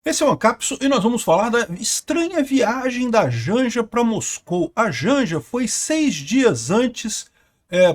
Esse é o Ancapso e nós vamos falar da estranha viagem da Janja para Moscou. A Janja foi 6 dias antes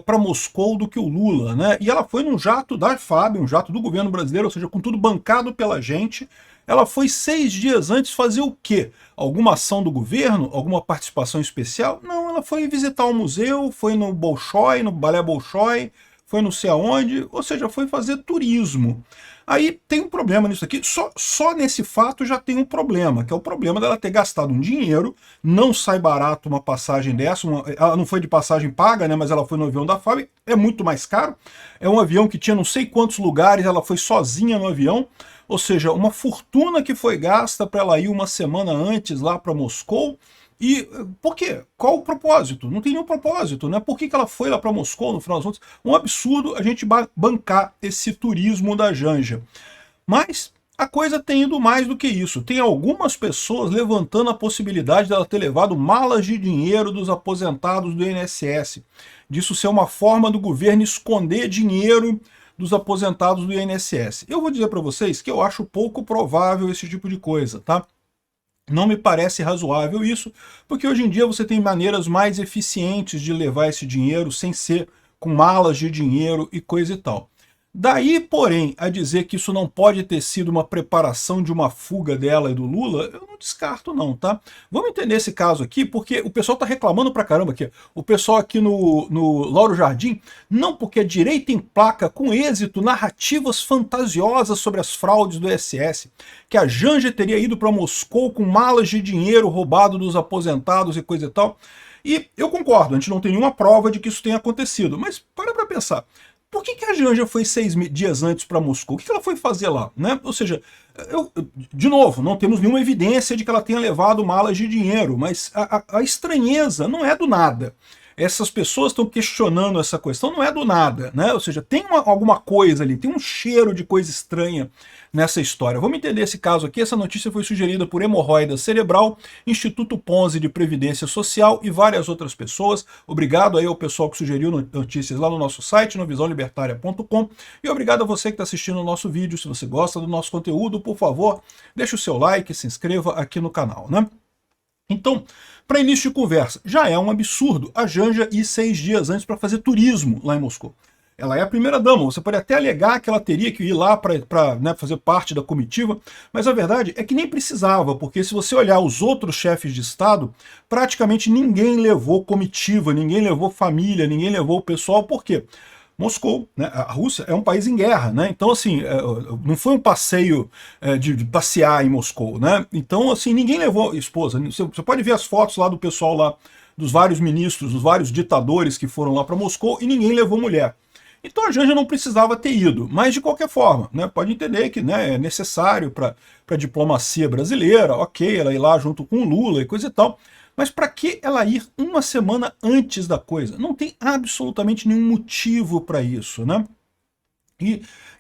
para Moscou do que o Lula, né? E ela foi num jato da FAB, um jato do governo brasileiro, ou seja, com tudo bancado pela gente. Ela foi 6 dias antes fazer o quê? Alguma ação do governo? Alguma participação especial? Não, ela foi visitar o museu, foi no Bolshoi, no Balé Bolshoi, foi não sei aonde, ou seja, foi fazer turismo. Aí tem um problema nisso aqui, só nesse fato já tem um problema, que é o problema dela ter gastado um dinheiro, não sai barato uma passagem dessa, ela não foi de passagem paga, né, mas ela foi no avião da FAB, é muito mais caro, é um avião que tinha não sei quantos lugares, ela foi sozinha no avião, ou seja, uma fortuna que foi gasta para ela ir uma semana antes lá para Moscou. E por quê? Qual o propósito? Não tem nenhum propósito, né? Por que ela foi lá para Moscou, no final das contas? Um absurdo a gente bancar esse turismo da Janja. Mas a coisa tem ido mais do que isso. Tem algumas pessoas levantando a possibilidade dela ter levado malas de dinheiro dos aposentados do INSS. Disso ser uma forma do governo esconder dinheiro dos aposentados do INSS. Eu vou dizer para vocês que eu acho pouco provável esse tipo de coisa, tá? Não me parece razoável isso, porque hoje em dia você tem maneiras mais eficientes de levar esse dinheiro sem ser com malas de dinheiro e coisa e tal. Daí, porém, a dizer que isso não pode ter sido uma preparação de uma fuga dela e do Lula, eu não descarto não, tá? Vamos entender esse caso aqui, porque o pessoal tá reclamando pra caramba aqui. O pessoal aqui no Lauro Jardim, não porque a direita emplaca com êxito narrativas fantasiosas sobre as fraudes do SS, que a Janja teria ido para Moscou com malas de dinheiro roubado dos aposentados e coisa e tal. E eu concordo, a gente não tem nenhuma prova de que isso tenha acontecido, mas para pra pensar. Por que a Janja foi 6 dias antes para Moscou? O que ela foi fazer lá? Né? Ou seja, de novo, não temos nenhuma evidência de que ela tenha levado malas de dinheiro, mas a estranheza não é do nada. Essas pessoas estão questionando essa questão, não é do nada, né? Ou seja, tem alguma coisa ali, tem um cheiro de coisa estranha nessa história. Vamos entender esse caso aqui. Essa notícia foi sugerida por Hemorroida Cerebral, Instituto Ponzi de Previdência Social e várias outras pessoas. Obrigado aí ao pessoal que sugeriu notícias lá no nosso site, no visãolibertaria.com, e obrigado a você que está assistindo o nosso vídeo. Se você gosta do nosso conteúdo, por favor, deixe o seu like e se inscreva aqui no canal, né? Então, para início de conversa, já é um absurdo a Janja ir 6 dias antes para fazer turismo lá em Moscou. Ela é a primeira-dama, você pode até alegar que ela teria que ir lá para né, fazer parte da comitiva, mas a verdade é que nem precisava, porque se você olhar os outros chefes de Estado, praticamente ninguém levou comitiva, ninguém levou família, ninguém levou o pessoal, por quê? Moscou, né? A Rússia é um país em guerra, né? Então, assim, não foi um passeio de passear em Moscou, né? Então, assim, ninguém levou esposa. Você pode ver as fotos lá do pessoal lá, dos vários ministros, dos vários ditadores que foram lá para Moscou e ninguém levou mulher. Então a Janja não precisava ter ido, mas de qualquer forma, né, pode entender que né, é necessário para a diplomacia brasileira, ok, ela ir lá junto com o Lula e coisa e tal, mas para que ela ir uma semana antes da coisa? Não tem absolutamente nenhum motivo para isso, né?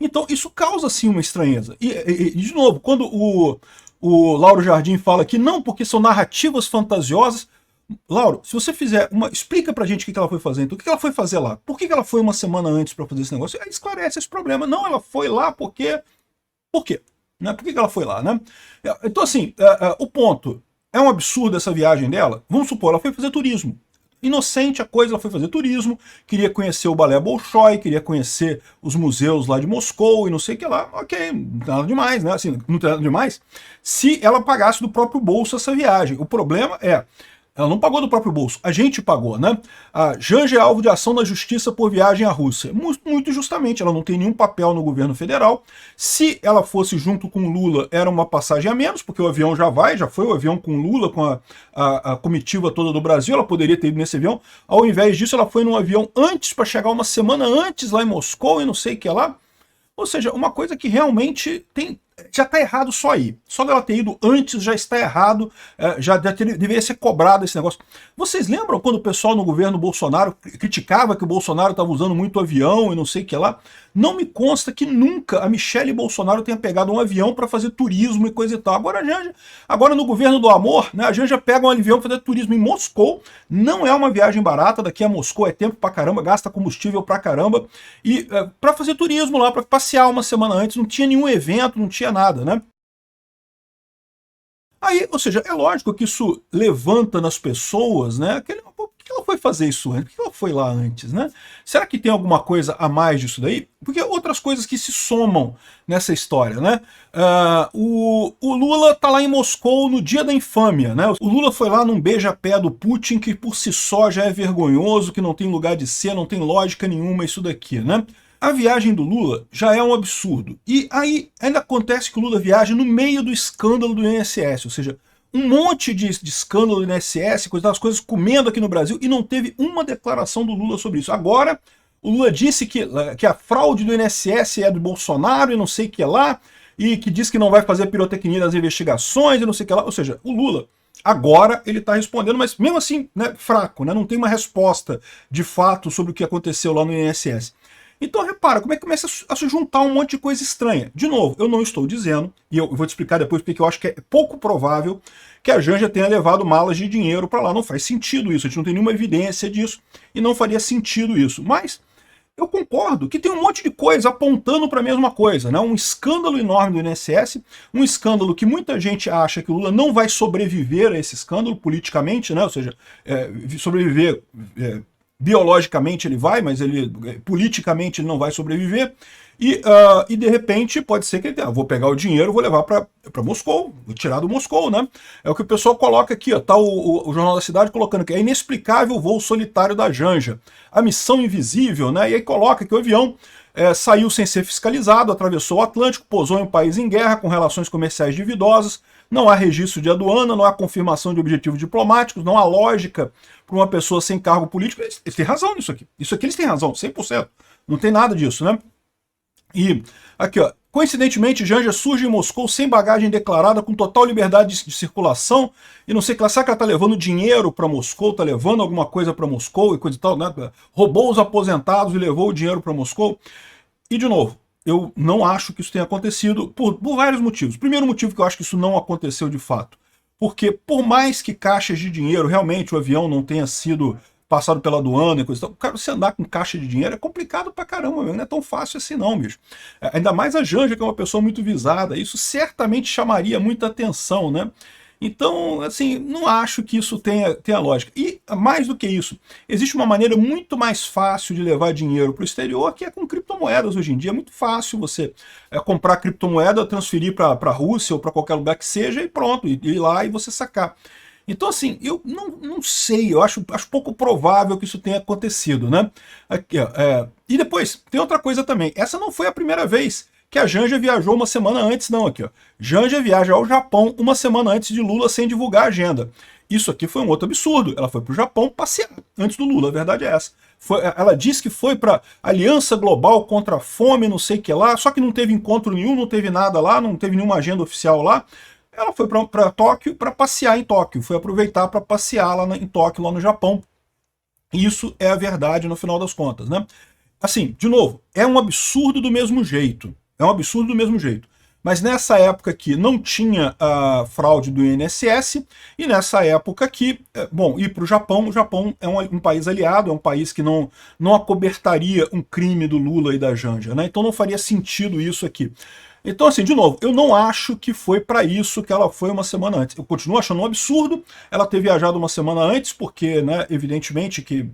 Então isso causa sim uma estranheza. De novo, quando o Lauro Jardim fala que não, porque são narrativas fantasiosas, Lauro, se você fizer uma. Explica pra gente o que ela foi fazer. Então, o que ela foi fazer lá? Por que ela foi uma semana antes para fazer esse negócio? Aí esclarece esse problema. Não, ela foi lá porque. Por quê? Né? Por que ela foi lá, né? Então, assim, o ponto. É um absurdo essa viagem dela? Vamos supor, ela foi fazer turismo. Inocente a coisa, ela foi fazer turismo, queria conhecer o Balé Bolshoi, queria conhecer os museus lá de Moscou e não sei o que lá. Ok, nada demais, né? Assim, não tem nada demais. Se ela pagasse do próprio bolso essa viagem. O problema é. Ela não pagou do próprio bolso, a gente pagou, né? A Janja é alvo de ação na justiça por viagem à Rússia. Muito justamente, ela não tem nenhum papel no governo federal. Se ela fosse junto com Lula, era uma passagem a menos, porque o avião já foi o avião com Lula, com a comitiva toda do Brasil, ela poderia ter ido nesse avião. Ao invés disso, ela foi num avião antes, para chegar uma semana antes lá em Moscou e não sei o que lá. Ou seja, uma coisa que realmente já está errado só aí. Só dela ter ido antes já está errado, já deveria ser cobrado esse negócio. Vocês lembram quando o pessoal no governo Bolsonaro criticava que o Bolsonaro estava usando muito avião e não sei o que lá? Não me consta que nunca a Michele Bolsonaro tenha pegado um avião para fazer turismo e coisa e tal. Agora no governo do amor, né, a Janja pega um avião para fazer turismo em Moscou. Não é uma viagem barata, daqui a Moscou é tempo pra caramba, gasta combustível pra caramba. E para fazer turismo lá, para passear uma semana antes, não tinha nenhum evento, não tinha nada, né? Aí, ou seja, é lógico que isso levanta nas pessoas, né? Por que ela foi fazer isso antes? Por que ela foi lá antes, né? Será que tem alguma coisa a mais disso daí? Porque outras coisas que se somam nessa história, né? O Lula tá lá em Moscou no dia da infâmia, né? O Lula foi lá num beija-pé do Putin, que por si só já é vergonhoso, que não tem lugar de ser, não tem lógica nenhuma isso daqui, né? A viagem do Lula já é um absurdo. E aí ainda acontece que o Lula viaja no meio do escândalo do INSS, ou seja, um monte de escândalo do INSS, das coisas comendo aqui no Brasil, e não teve uma declaração do Lula sobre isso. Agora, o Lula disse que a fraude do INSS é do Bolsonaro e não sei o que lá, e que diz que não vai fazer pirotecnia nas investigações e não sei o que lá. Ou seja, o Lula, agora ele está respondendo, mas mesmo assim, né, fraco, né, não tem uma resposta de fato sobre o que aconteceu lá no INSS. Então repara, como é que começa a se juntar um monte de coisa estranha. De novo, eu não estou dizendo, e eu vou te explicar depois porque eu acho que é pouco provável que a Janja tenha levado malas de dinheiro para lá. Não faz sentido isso, a gente não tem nenhuma evidência disso, e não faria sentido isso. Mas eu concordo que tem um monte de coisa apontando para a mesma coisa, né? Um escândalo enorme do INSS, um escândalo que muita gente acha que o Lula não vai sobreviver a esse escândalo politicamente, né? Ou seja, sobreviver... biologicamente ele vai, mas ele politicamente ele não vai sobreviver, e de repente pode ser que ele vou pegar o dinheiro, vou levar para Moscou, vou tirar do Moscou, né? É o que o pessoal coloca aqui, ó, tá o Jornal da Cidade colocando que é inexplicável o voo solitário da Janja, a missão invisível, né? E aí coloca que o avião saiu sem ser fiscalizado, atravessou o Atlântico, pousou em um país em guerra, com relações comerciais duvidosas, não há registro de aduana, não há confirmação de objetivos diplomáticos, não há lógica para uma pessoa sem cargo político. Eles têm razão nisso aqui. Isso aqui eles têm razão, 100%. Não tem nada disso, né? E aqui, ó. Coincidentemente, Janja surge em Moscou sem bagagem declarada, com total liberdade de circulação, e não sei, será que ela tá levando dinheiro para Moscou, tá levando alguma coisa para Moscou e coisa e tal, né? Roubou os aposentados e levou o dinheiro para Moscou. E, de novo, eu não acho que isso tenha acontecido por vários motivos. Primeiro motivo que eu acho que isso não aconteceu de fato. Porque por mais que caixas de dinheiro, realmente o avião não tenha sido passado pela aduana e coisa e tal, cara, você andar com caixa de dinheiro é complicado pra caramba, não é tão fácil assim não, bicho. Ainda mais a Janja, que é uma pessoa muito visada, isso certamente chamaria muita atenção, né? Então, assim, não acho que isso tenha lógica. E, mais do que isso, existe uma maneira muito mais fácil de levar dinheiro para o exterior, que é com criptomoedas hoje em dia. É muito fácil você comprar criptomoeda, transferir para a Rússia ou para qualquer lugar que seja e pronto, ir lá e você sacar. Então, assim, eu não sei, eu acho pouco provável que isso tenha acontecido, né? Aqui, ó, e depois, tem outra coisa também. Essa não foi a primeira vez que a Janja viajou uma semana antes, não, aqui, ó. Janja viaja ao Japão uma semana antes de Lula sem divulgar a agenda. Isso aqui foi um outro absurdo. Ela foi para o Japão passear antes do Lula, a verdade é essa. Ela disse que foi para Aliança Global contra a Fome, não sei o que lá, só que não teve encontro nenhum, não teve nada lá, não teve nenhuma agenda oficial lá. Ela foi para Tóquio para passear em Tóquio, foi aproveitar para passear lá em Tóquio, lá no Japão. Isso é a verdade no final das contas, né? Assim, de novo, é um absurdo do mesmo jeito. É um absurdo do mesmo jeito. Mas nessa época aqui não tinha a fraude do INSS, e nessa época aqui, bom, ir para o Japão é um país aliado, é um país que não acobertaria um crime do Lula e da Janja, né? Então não faria sentido isso aqui. Então, assim, de novo, eu não acho que foi para isso que ela foi uma semana antes. Eu continuo achando um absurdo ela ter viajado uma semana antes, porque, né, evidentemente que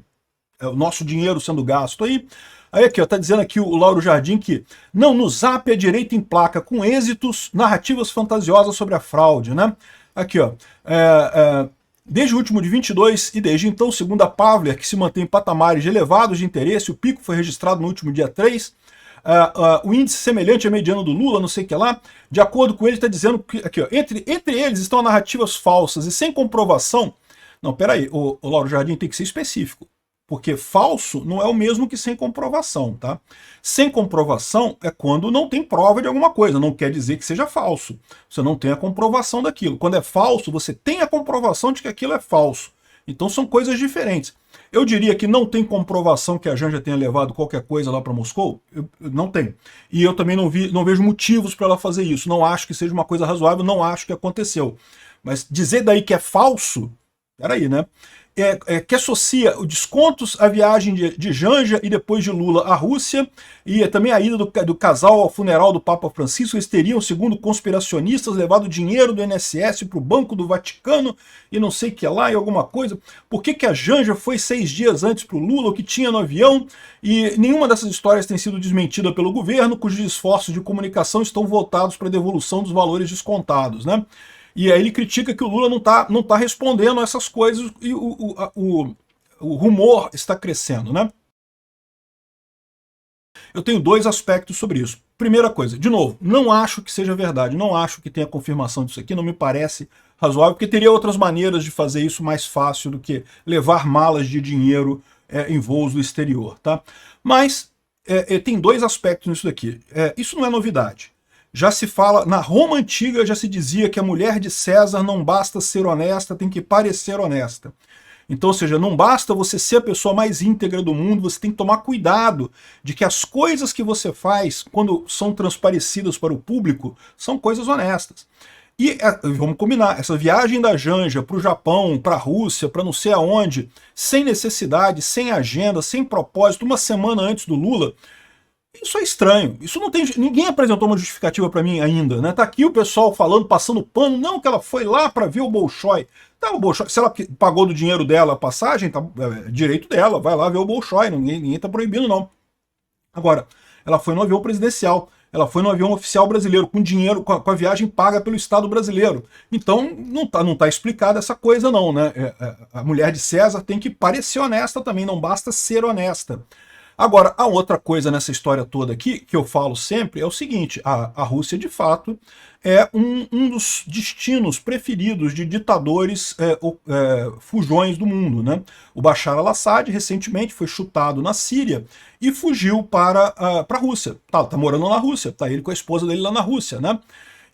é o nosso dinheiro sendo gasto aí. Aí aqui, ó, tá dizendo aqui o Lauro Jardim que não, no Zap é direito em placa, com êxitos, narrativas fantasiosas sobre a fraude, né? Aqui, ó, desde o último de 22 e desde então, segundo a Pavler, que se mantém em patamares elevados de interesse, o pico foi registrado no último dia 3, o índice semelhante à mediana do Lula, não sei o que lá, de acordo com ele, está dizendo que, aqui, ó, entre eles estão narrativas falsas e sem comprovação. Não, peraí, o Lauro Jardim tem que ser específico. Porque falso não é o mesmo que sem comprovação, tá? Sem comprovação é quando não tem prova de alguma coisa, não quer dizer que seja falso. Você não tem a comprovação daquilo. Quando é falso, você tem a comprovação de que aquilo é falso. Então são coisas diferentes. Eu diria que não tem comprovação que a Janja tenha levado qualquer coisa lá para Moscou. Não tem. E eu também não vejo motivos para ela fazer isso. Não acho que seja uma coisa razoável, não acho que aconteceu. Mas dizer daí que é falso, peraí, né? que associa os descontos à viagem de Janja e depois de Lula à Rússia, e também a ida do casal ao funeral do Papa Francisco. Eles teriam, segundo conspiracionistas, levado dinheiro do INSS para o Banco do Vaticano e não sei o que lá e alguma coisa. Por que a Janja foi 6 dias antes para o Lula, o que tinha no avião? E nenhuma dessas histórias tem sido desmentida pelo governo, cujos esforços de comunicação estão voltados para a devolução dos valores descontados, né? E aí ele critica que o Lula não tá respondendo a essas coisas e o rumor está crescendo, né? Eu tenho 2 aspectos sobre isso. Primeira coisa, de novo, não acho que seja verdade, não acho que tenha confirmação disso aqui, não me parece razoável, porque teria outras maneiras de fazer isso mais fácil do que levar malas de dinheiro em voos do exterior, tá? Mas tem 2 aspectos nisso daqui. Isso não é novidade. Já se fala, na Roma Antiga já se dizia que a mulher de César não basta ser honesta, tem que parecer honesta. Então, ou seja, não basta você ser a pessoa mais íntegra do mundo, você tem que tomar cuidado de que as coisas que você faz, quando são transparecidas para o público, são coisas honestas. E vamos combinar, essa viagem da Janja para o Japão, para a Rússia, para não sei aonde, sem necessidade, sem agenda, sem propósito, uma semana antes do Lula, isso é estranho. Isso não tem. Ninguém apresentou uma justificativa para mim ainda, né? Tá aqui o pessoal falando, passando pano, não, que ela foi lá para ver o Bolshoi. Tá, o Bolshoi, se ela pagou do dinheiro dela a passagem, tá, direito dela, vai lá ver o Bolshoi, ninguém tá proibindo, não. Agora, ela foi no avião presidencial, ela foi no avião oficial brasileiro, com dinheiro, com a viagem paga pelo Estado brasileiro. Então, não tá explicada essa coisa, não, né? A mulher de César tem que parecer honesta também, não basta ser honesta. Agora, a outra coisa nessa história toda aqui, que eu falo sempre, é o seguinte, a Rússia, de fato, é um dos destinos preferidos de ditadores fujões do mundo, né? O Bashar al-Assad, recentemente, foi chutado na Síria e fugiu para a Rússia. Tá morando na Rússia, tá ele com a esposa dele lá na Rússia, né?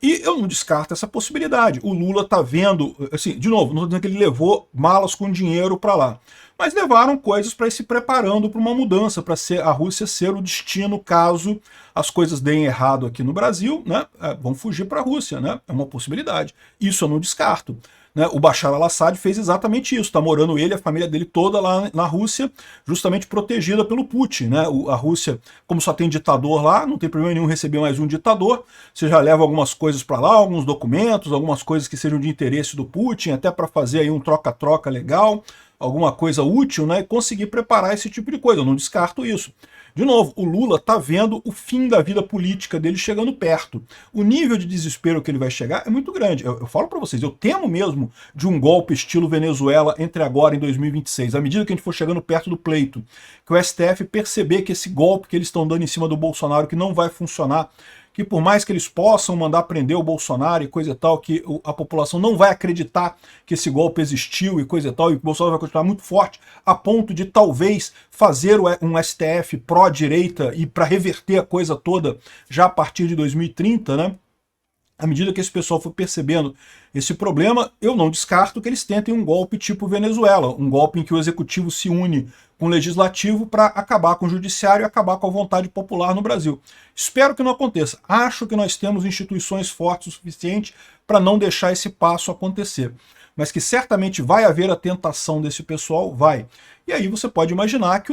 E eu não descarto essa possibilidade. O Lula tá vendo, assim, de novo, não estou dizendo que ele levou malas com dinheiro para lá, mas levaram coisas para ir se preparando para uma mudança, para a Rússia ser o destino caso as coisas deem errado aqui no Brasil, né? Vão fugir para a Rússia, né? É uma possibilidade. Isso eu não descarto. Né? O Bashar al-Assad fez exatamente isso. Está morando ele, a família dele toda lá na Rússia, justamente protegida pelo Putin. Né? A Rússia, como só tem ditador lá, não tem problema nenhum receber mais um ditador. Você já leva algumas coisas para lá, alguns documentos, algumas coisas que sejam de interesse do Putin, até para fazer aí um troca-troca legal, alguma coisa útil, né? E conseguir preparar esse tipo de coisa. Eu não descarto isso. De novo, o Lula está vendo o fim da vida política dele chegando perto. O nível de desespero que ele vai chegar é muito grande. Eu falo para vocês, eu temo mesmo de um golpe estilo Venezuela entre agora e 2026. À medida que a gente for chegando perto do pleito, que o STF perceber que esse golpe que eles estão dando em cima do Bolsonaro, que não vai funcionar, que por mais que eles possam mandar prender o Bolsonaro e coisa e tal, que a população não vai acreditar que esse golpe existiu e coisa e tal, e que o Bolsonaro vai continuar muito forte, a ponto de talvez fazer um STF pró-direita e para reverter a coisa toda já a partir de 2030, né? À medida que esse pessoal for percebendo esse problema, eu não descarto que eles tentem um golpe tipo Venezuela, um golpe em que o executivo se une com o legislativo para acabar com o judiciário e acabar com a vontade popular no Brasil. Espero que não aconteça. Acho que nós temos instituições fortes o suficiente para não deixar esse passo acontecer. Mas que certamente vai haver a tentação desse pessoal, vai. E aí você pode imaginar que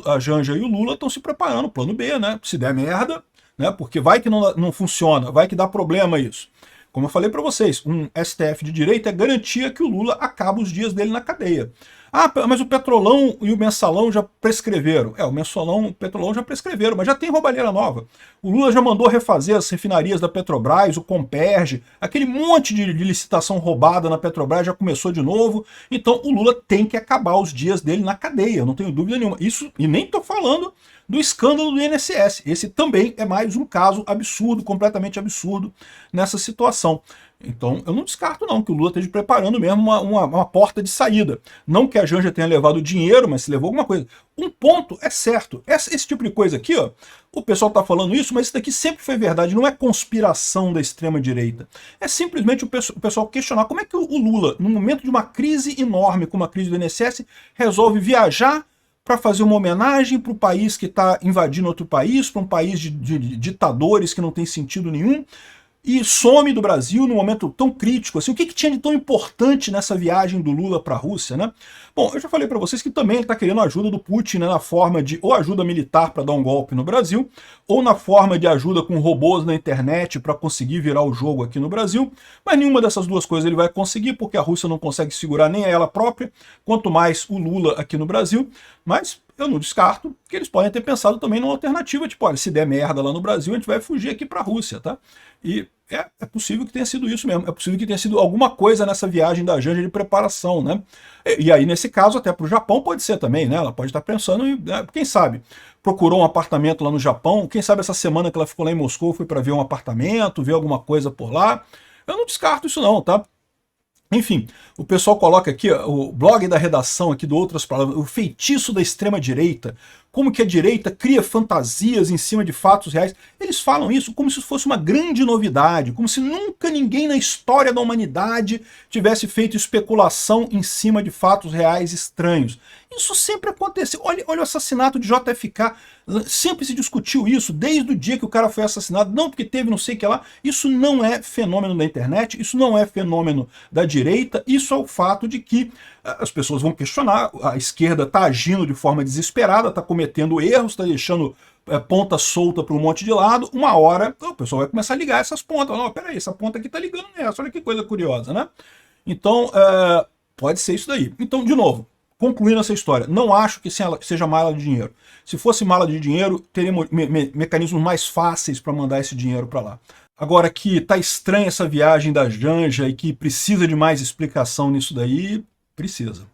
a Janja e o Lula estão se preparando, plano B, né? Se der merda, né? Porque vai que não funciona, vai que dá problema isso. Como eu falei para vocês, um STF de direita é garantia que o Lula acaba os dias dele na cadeia. Ah, mas o Petrolão e o Mensalão já prescreveram. O Mensalão e o Petrolão já prescreveram, mas já tem roubalheira nova. O Lula já mandou refazer as refinarias da Petrobras, o Comperj, aquele monte de licitação roubada na Petrobras já começou de novo. Então o Lula tem que acabar os dias dele na cadeia, não tenho dúvida nenhuma. Isso, e nem estou falando do escândalo do INSS. Esse também é mais um caso absurdo, completamente absurdo nessa situação. Então, eu não descarto não que o Lula esteja preparando mesmo uma porta de saída. Não que a Janja tenha levado dinheiro, mas se levou alguma coisa. Um ponto é certo, esse tipo de coisa aqui, ó, o pessoal está falando isso, mas isso daqui sempre foi verdade, não é conspiração da extrema-direita. É simplesmente o pessoal questionar como é que o Lula, no momento de uma crise enorme, como a crise do INSS, resolve viajar para fazer uma homenagem para o país que está invadindo outro país, para um país de ditadores que não tem sentido nenhum, e some do Brasil num momento tão crítico. Assim, o que tinha de tão importante nessa viagem do Lula para a Rússia, né? Bom, eu já falei para vocês que também ele está querendo a ajuda do Putin, né, na forma de ou ajuda militar para dar um golpe no Brasil, ou na forma de ajuda com robôs na internet para conseguir virar o jogo aqui no Brasil, mas nenhuma dessas duas coisas ele vai conseguir, porque a Rússia não consegue segurar nem a ela própria, quanto mais o Lula aqui no Brasil, mas eu não descarto que eles podem ter pensado também numa alternativa, tipo, olha, se der merda lá no Brasil, a gente vai fugir aqui para a Rússia, tá? E é possível que tenha sido isso mesmo, é possível que tenha sido alguma coisa nessa viagem da Janja de preparação, né? E aí, nesse caso, até para o Japão pode ser também, né? Ela pode estar pensando em, quem sabe, procurou um apartamento lá no Japão, quem sabe essa semana que ela ficou lá em Moscou foi para ver um apartamento, ver alguma coisa por lá. Eu não descarto isso não, tá? Enfim, o pessoal coloca aqui, o blog da redação aqui do Outras Palavras, o feitiço da extrema-direita, como que a direita cria fantasias em cima de fatos reais. Eles falam isso como se fosse uma grande novidade, como se nunca ninguém na história da humanidade tivesse feito especulação em cima de fatos reais estranhos. Isso sempre aconteceu. Olha o assassinato de JFK, sempre se discutiu isso, desde o dia que o cara foi assassinado, não porque teve não sei o que lá. Isso não é fenômeno da internet, isso não é fenômeno da direita, isso é o fato de que as pessoas vão questionar, a esquerda está agindo de forma desesperada, está cometendo erros, está deixando ponta solta para um monte de lado, uma hora o pessoal vai começar a ligar essas pontas. Não, peraí, essa ponta aqui está ligando nessa, olha que coisa curiosa, né? Então, pode ser isso daí. Então, de novo, concluindo essa história, não acho que seja mala de dinheiro. Se fosse mala de dinheiro, teríamos mecanismos mais fáceis para mandar esse dinheiro para lá. Agora que tá estranha essa viagem da Janja e que precisa de mais explicação nisso daí, precisa.